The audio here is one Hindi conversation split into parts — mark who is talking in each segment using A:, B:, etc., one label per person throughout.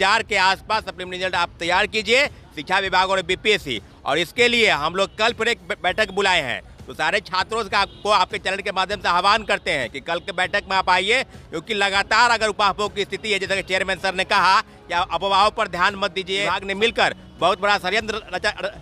A: 4 के आसपास सप्लीमेंट्री रिजल्ट आप तैयार कीजिए, शिक्षा विभाग और बीपीएससी। और इसके लिए हम लोग कल फिर एक बैठक बुलाए हैं, तो सारे छात्रों को आपके चैनल के माध्यम से आह्वान करते हैं कि कल के बैठक में आप आइए, क्योंकि लगातार अगर उपभोग की स्थिति है, जैसा कि चेयरमैन सर ने कहा कि अफवाहों पर ध्यान मत दीजिए। विभाग ने मिलकर बहुत बड़ा षड्यंत्र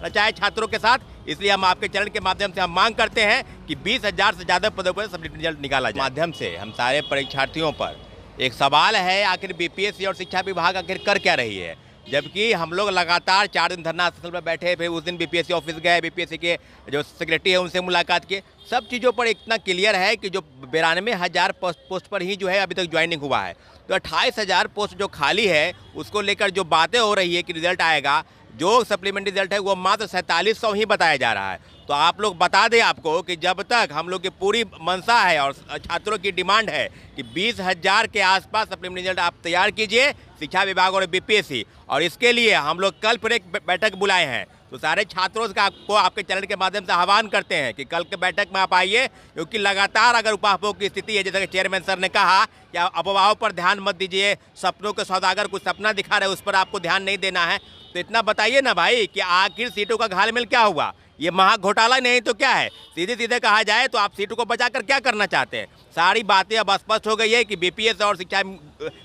A: रचाया छात्रों के साथ, इसलिए हम आपके चैनल के माध्यम से हम मांग करते हैं कि 20,000 से ज़्यादा पदों पर सप्लीमेंट्री रिजल्ट निकाला जाए। माध्यम से हम सारे परीक्षार्थियों पर एक सवाल है, आखिर बीपीएससी और शिक्षा विभाग आखिर कर क्या रही है, जबकि हम लोग लगातार 4 दिन धरना स्थल पर बैठे, फिर उस दिन बीपीएससी ऑफिस गए, बीपीएससी के जो सेक्रेटरी है उनसे मुलाकात किए। सब चीज़ों पर इतना क्लियर है कि जो 92,000 पोस्ट पर ही जो है अभी तक ज्वाइनिंग हुआ है, तो 28,000 पोस्ट जो खाली है उसको लेकर जो बातें हो रही है कि रिजल्ट आएगा, जो सप्लीमेंट्री रिजल्ट है वो मात्र 4700 ही बताया जा रहा है। तो आप लोग बता दें आपको कि जब तक हम लोग की पूरी मंशा है और छात्रों की डिमांड है कि 20,000 के आसपास सप्लीमेंट्री रिजल्ट आप तैयार कीजिए, शिक्षा विभाग और बीपीएससी। और इसके लिए हम लोग कल फिर एक बैठक बुलाए हैं, तो सारे छात्रों को आपके चैनल के माध्यम से आह्वान करते हैं कि कल के बैठक में आप आइए, क्योंकि लगातार अगर उपभोग की स्थिति है, जैसा कि चेयरमैन सर ने कहा कि अफवाहों पर ध्यान मत दीजिए, सपनों के सौदागर कुछ सपना दिखा रहे उस पर आपको ध्यान नहीं देना है। तो इतना बताइए ना भाई कि आखिर सीटों का घालमेल क्या हुआ, ये महा घोटाला नहीं तो क्या है? सीधे सीधे कहा जाए तो आप सीटों को बचाकर क्या करना चाहते हैं? सारी बातें अब स्पष्ट हो गई है कि बीपीएससी और शिक्षा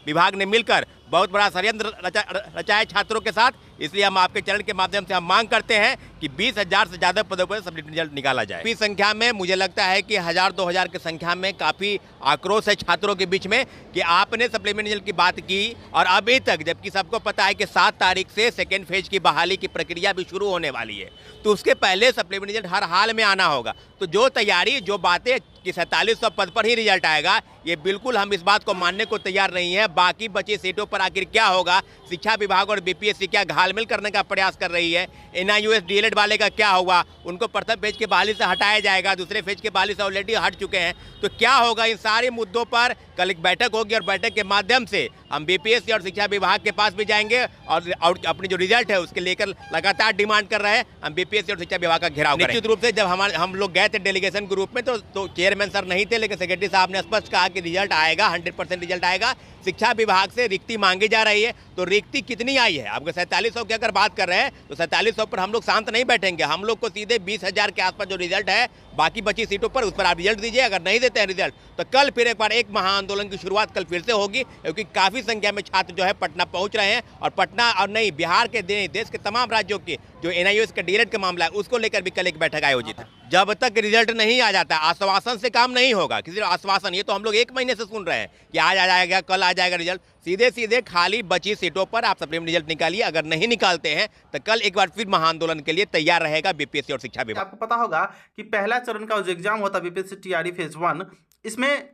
A: विभाग ने मिलकर बहुत बड़ा षड्यंत्र रचाया छात्रों के साथ, इसलिए हम आपके चैनल के माध्यम से हम मांग करते हैं कि 20,000 से ज़्यादा पदों पर सप्लीमेंट्री रिजल्ट निकाला जाए। काफ़ी संख्या में मुझे लगता है कि 1000-2000 की संख्या में काफ़ी आक्रोश है छात्रों के बीच में कि आपने सप्लीमेंट्री रिजल्ट की बात की और अभी तक, जबकि सबको पता है कि 7 तारीख से सेकेंड फेज की बहाली की प्रक्रिया भी शुरू होने वाली है, तो उसके पहले सप्लीमेंट्री रिजल्ट हर हाल में आना होगा। तो जो तैयारी, जो बातें कि 4700 पद पर ही रिजल्ट आएगा, ये बिल्कुल हम इस बात को मानने को तैयार नहीं है। बाकी बची सीटों पर आखिर क्या होगा, शिक्षा विभाग और बीपीएससी क्या घालमेल करने का प्रयास कर रही है, एनआईयूएस डीएलएड वाले का क्या होगा, उनको प्रथम फेज के बहाली से हटाया जाएगा, दूसरे फेज के बहाली से ऑलरेडी हट चुके हैं, तो क्या होगा, इन सारे मुद्दों पर कल एक बैठक होगी और बैठक के माध्यम से हम बीपीएससी और शिक्षा विभाग के पास भी जाएंगे और अपनी जो रिजल्ट है उसके लेकर लगातार डिमांड कर रहे हैं। हम बीपीएससी और शिक्षा विभाग का घेराव करेंगे। निश्चित रूप से जब हम लोग गए थे डेलीगेशन के रूप में तो चेयरमैन सर नहीं थे, लेकिन सेक्रेटरी साहब ने स्पष्ट कहा कि रिजल्ट आएगा, 100% रिजल्ट आएगा। शिक्षा विभाग से रिक्ति मांगी जा रही है, तो रिक्ति कितनी आई है? आपको 4700 की अगर बात कर रहे हैं तो 4700 पर हम लोग शांत नहीं बैठेंगे। हम लोग को सीधे 20,000 के आसपास जो रिजल्ट है, बाकी बची सीटों पर उस पर आप रिजल्ट दीजिए। अगर नहीं देते हैं रिजल्ट तो कल फिर एक बार एक महाआंदोलन की शुरुआत कल फिर से होगी, क्योंकि काफ़ी संख्या में छात्र जो है पटना पहुंच रहे हैं और पटना और नहीं, बिहार के देश के तमाम राज्यों के जो एनआईयूएस का डीएलएड का मामला है उसको लेकर भी कल एक बैठक आयोजित है। जब तक रिजल्ट नहीं आ जाता, आश्वासन से काम नहीं होगा। किसी आश्वासन, ये तो हम लोग 1 महीने से सुन रहे हैं कि आज आ जाएगा, कल आ जाएगा रिजल्ट। सीधे सीधे खाली बची सीटों पर आप सप्लीमेंट्री रिजल्ट निकालिए। अगर नहीं निकालते हैं तो कल एक बार फिर महाआंदोलन के लिए तैयार रहेगा बीपीएससी और शिक्षा विभाग।
B: आपको पता होगा कि पहला चरण का जो एग्जाम होता है बीपीएससी टीआरई फेज 1, इसमें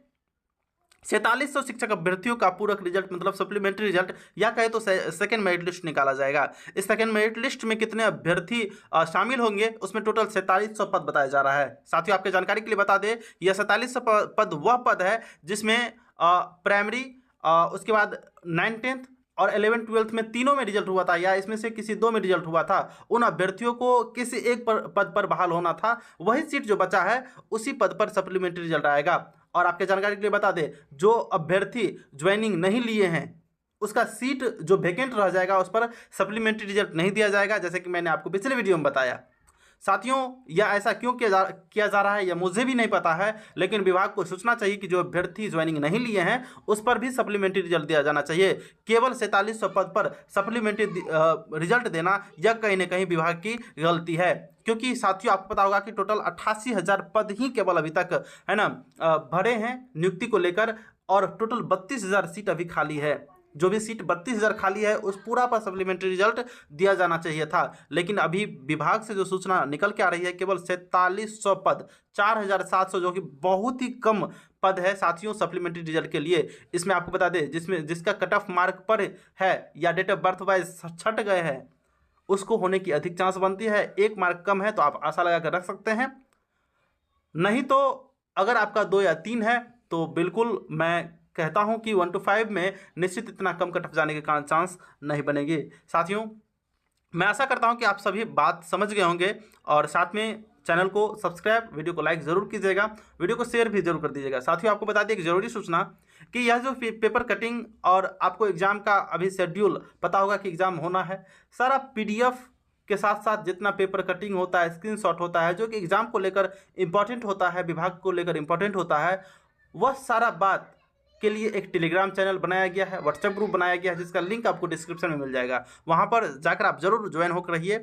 B: 4700 शिक्षक अभ्यर्थियों का पूरक रिजल्ट मतलब सप्लीमेंट्री रिजल्ट या कहे तो सेकेंड मेरिट लिस्ट निकाला जाएगा। इस सेकेंड मेरिट लिस्ट में कितने अभ्यर्थी शामिल होंगे, उसमें टोटल 4700 पद बताया जा रहा है। साथियों, आपके जानकारी के लिए बता दें, यह 4700 पद वह पद है जिसमें प्राइमरी, उसके बाद 9th 10th और 11th 12th में तीनों में रिजल्ट हुआ था, या इसमें से किसी 2 में रिजल्ट हुआ था। उन अभ्यर्थियों को किसी एक पद पर बहाल होना था, वही सीट जो बचा है उसी पद पर सप्लीमेंट्री रिजल्ट आएगा। और आपके जानकारी के लिए बता दें, जो अभ्यर्थी ज्वाइनिंग नहीं लिए हैं उसका सीट जो वैकेंट रह जाएगा उस पर सप्लीमेंट्री रिजल्ट नहीं दिया जाएगा, जैसे कि मैंने आपको पिछले वीडियो में बताया। साथियों, यह ऐसा क्यों किया जा रहा है यह मुझे भी नहीं पता है, लेकिन विभाग को सोचना चाहिए कि जो अभ्यर्थी ज्वाइनिंग नहीं लिए हैं उस पर भी सप्लीमेंट्री रिजल्ट दिया जाना चाहिए। केवल 4700 पद पर सप्लीमेंट्री रिजल्ट देना यह कहीं ना कहीं विभाग की गलती है, क्योंकि साथियों आपको पता होगा कि टोटल 88,000 पद ही केवल अभी तक है ना भरे हैं नियुक्ति को लेकर, और टोटल 32,000 सीट अभी खाली है। जो भी सीट 32,000 खाली है उस पूरा पर सप्लीमेंट्री रिजल्ट दिया जाना चाहिए था, लेकिन अभी विभाग से जो सूचना निकल के आ रही है केवल 4700 पद, 4700, जो कि बहुत ही कम पद है साथियों सप्लीमेंट्री रिजल्ट के लिए। इसमें आपको बता दें, जिसका कट ऑफ मार्क पर है या डेट ऑफ बर्थ वाइज छट गए हैं उसको होने की अधिक चांस बनती है। 1 मार्क कम है तो आप आशा लगा कर रख सकते हैं, नहीं तो अगर आपका 2 या 3 है तो बिल्कुल मैं कहता हूं कि 1 to 5 में निश्चित इतना कम कट ऑफ जाने के कारण चांस नहीं बनेगी। साथियों, मैं आशा करता हूं कि आप सभी बात समझ गए होंगे, और साथ में चैनल को सब्सक्राइब, वीडियो को लाइक जरूर कीजिएगा, वीडियो को शेयर भी जरूर कर दीजिएगा। साथियों, आपको बता दें एक जरूरी सूचना, कि यह जो पेपर कटिंग और आपको एग्ज़ाम का अभी शेड्यूल पता होगा कि एग्ज़ाम होना है, सारा PDF के साथ साथ जितना पेपर कटिंग होता है, स्क्रीनशॉट होता है, जो कि एग्ज़ाम को लेकर इंपॉर्टेंट होता है, विभाग को लेकर इंपॉर्टेंट होता है, वह सारा बात के लिए एक टेलीग्राम चैनल बनाया गया है, व्हाट्सएप ग्रुप बनाया गया है, जिसका लिंक आपको डिस्क्रिप्शन में मिल जाएगा। वहाँ पर जाकर आप जरूर ज्वाइन होकर रहिए,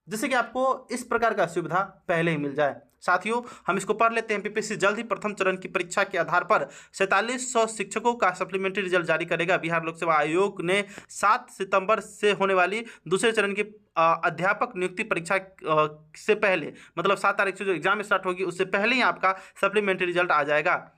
B: जिससे कि आपको इस प्रकार का सुविधा पहले ही मिल जाए। साथियों, हम इसको पढ़ लेते हैं। बीपीएससी जल्द ही प्रथम चरण की परीक्षा के आधार पर 4700 शिक्षकों का सप्लीमेंट्री रिजल्ट जारी करेगा। बिहार लोक सेवा आयोग ने 7 सितंबर से होने वाली दूसरे चरण की अध्यापक नियुक्ति परीक्षा से पहले, मतलब 7 तारीख से जो एग्जाम स्टार्ट होगी उससे पहले ही आपका सप्लीमेंट्री रिजल्ट आ जाएगा।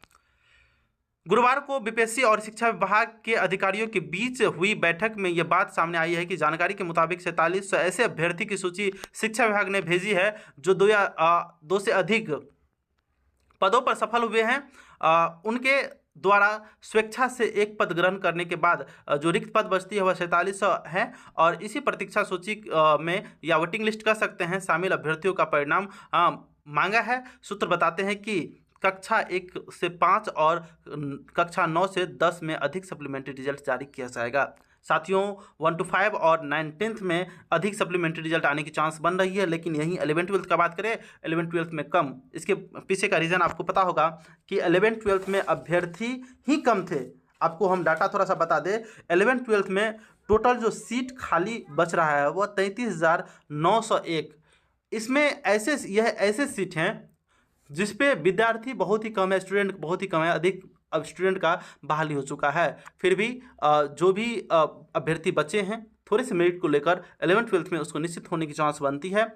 B: गुरुवार को बीपीएससी और शिक्षा विभाग के अधिकारियों के बीच हुई बैठक में यह बात सामने आई है कि जानकारी के मुताबिक 4700 ऐसे अभ्यर्थी की सूची शिक्षा विभाग ने भेजी है जो 2 से अधिक पदों पर सफल हुए हैं। उनके द्वारा स्वेच्छा से एक पद ग्रहण करने के बाद जो रिक्त पद बचती है वह 4700 है और इसी प्रतीक्षा सूची में या वोटिंग लिस्ट कह सकते हैं शामिल अभ्यर्थियों का परिणाम मांगा है। सूत्र बताते हैं कि कक्षा 1 से 5 और कक्षा 9 से 10 में अधिक सप्लीमेंट्री रिजल्ट जारी किया जाएगा। साथियों, 1 to 5 और 9-10th में अधिक सप्लीमेंट्री रिजल्ट आने की चांस बन रही है, लेकिन यहीं 11-12th का बात करें 11-12th में कम। इसके पीछे का रीज़न आपको पता होगा कि 11-12th में अभ्यर्थी ही कम थे। आपको हम डाटा थोड़ा सा बता दें, 11-12th में टोटल जो सीट खाली बच रहा है वह 33,901। इसमें ऐसे सीट हैं जिस पे विद्यार्थी बहुत ही कम है, स्टूडेंट बहुत ही कम है, अधिक अब स्टूडेंट का बहाली हो चुका है। फिर भी जो भी अभ्यर्थी बचे हैं थोड़े से मेरिट को लेकर 11-12th में उसको निश्चित होने की चांस बनती है।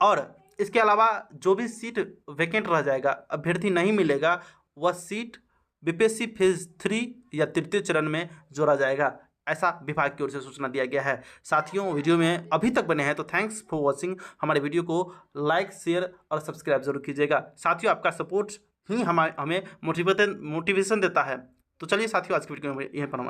B: और इसके अलावा जो भी सीट वैकेंट रह जाएगा, अभ्यर्थी नहीं मिलेगा, वह सीट बीपीएससी फेज 3 या तृतीय चरण में जोड़ा जाएगा, ऐसा विभाग की ओर से सूचना दिया गया है। साथियों, वीडियो में अभी तक बने हैं तो थैंक्स फॉर वॉचिंग। हमारे वीडियो को लाइक, शेयर और सब्सक्राइब जरूर कीजिएगा। साथियों, आपका सपोर्ट ही हमें मोटिवेशन देता है। तो चलिए साथियों, आज की वीडियो में यहीं पर हम